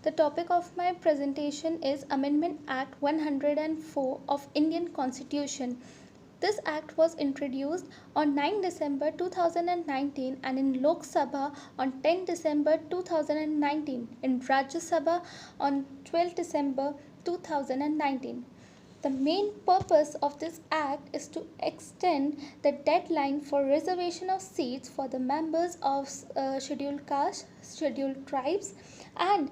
The topic of my presentation is Amendment Act 104 of Indian Constitution. This act was introduced on 9 December 2019 and in Lok Sabha on 10 December 2019, in Rajya Sabha on 12 December 2019. The main purpose of this act is to extend the deadline for reservation of seats for the members of scheduled caste, scheduled tribes, and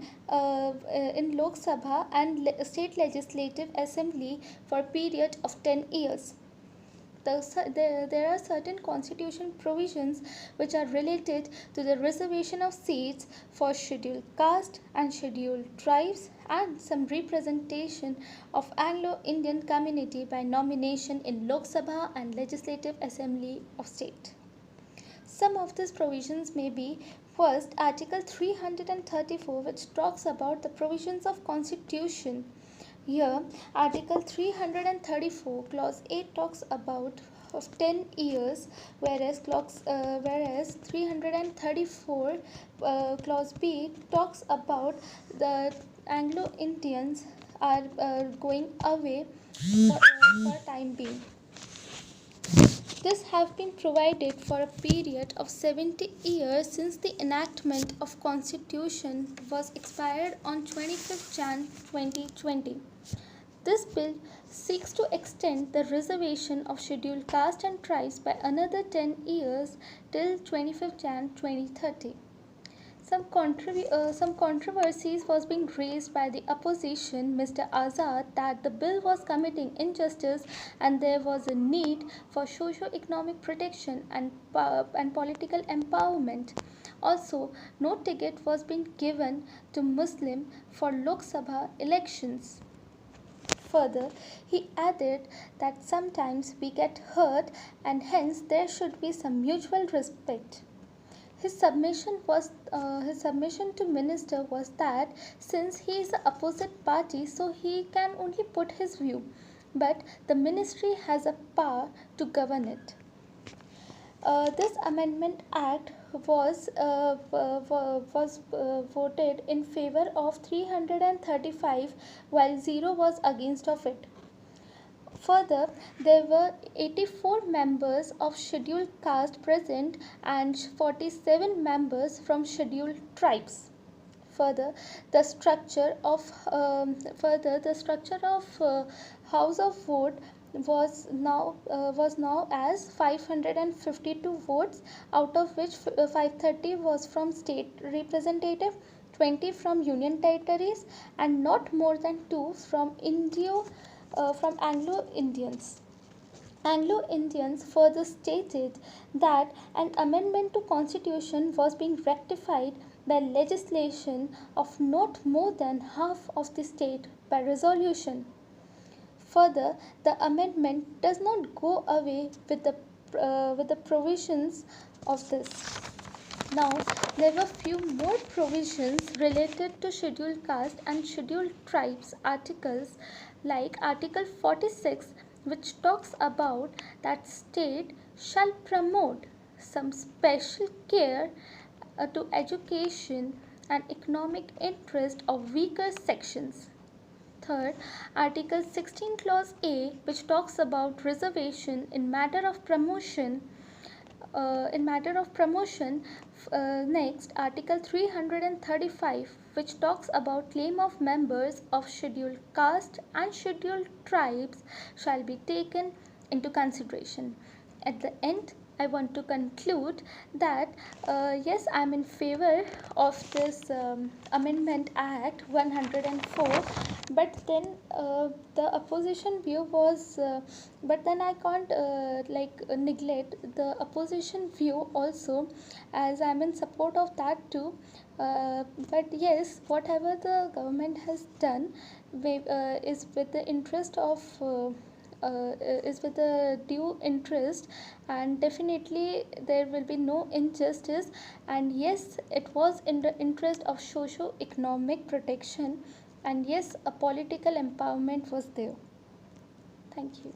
in Lok Sabha and State Legislative Assembly for a period of 10 years. There are certain constitution provisions which are related to the reservation of seats for scheduled caste and scheduled tribes and some representation of Anglo-Indian community by nomination in Lok Sabha and Legislative Assembly of State. Some of these provisions may be: first, Article 334, which talks about the provisions of Constitution. Here, Article 334, Clause 8 talks about of 10 years, whereas 334, Clause B talks about the Anglo-Indians are going away for time being. This have been provided for a period of 70 years since the enactment of Constitution was expired on 25th Jan 2020. This bill seeks to extend the reservation of scheduled caste and tribes by another 10 years till 25th Jan 2030. Some controversies was being raised by the opposition, Mr. Azad, that the bill was committing injustice and there was a need for socio-economic protection and political empowerment. Also, no ticket was being given to Muslim for Lok Sabha elections. Further, he added that sometimes we get hurt and hence there should be some mutual respect. His submission to minister was that since he is the opposite party, so he can only put his view, but the ministry has a power to govern it. This Amendment Act was voted in favor of 335, while 0 was against of it. Further, there were 84 members of scheduled caste present and 47 members from scheduled tribes. Further, the structure of House of Vote was now as 552 votes, out of which 530 was from state representative, 20 from union territories, and not more than 2 from Anglo-Indians. Anglo-Indians further stated that an amendment to Constitution was being rectified by legislation of not more than half of the state by resolution. Further, the amendment does not go away with the provisions of this. Now, there were few more provisions related to scheduled caste and scheduled tribes articles, like Article 46, which talks about that state shall promote some special care to education and economic interest of weaker sections. Third, Article 16, Clause A, which talks about reservation in matter of promotion. Next, Article 335, which talks about claim of members of scheduled caste and scheduled tribes shall be taken into consideration. At the end, I want to conclude that yes, I am in favor of this Amendment Act 104, but then the opposition view was, but then I can't neglect the opposition view also, as I am in support of that too. But yes, whatever the government has done is with the interest of is with the due interest, and definitely there will be no injustice, and yes, it was in the interest of socio-economic protection, and yes, a political empowerment was there. Thank you.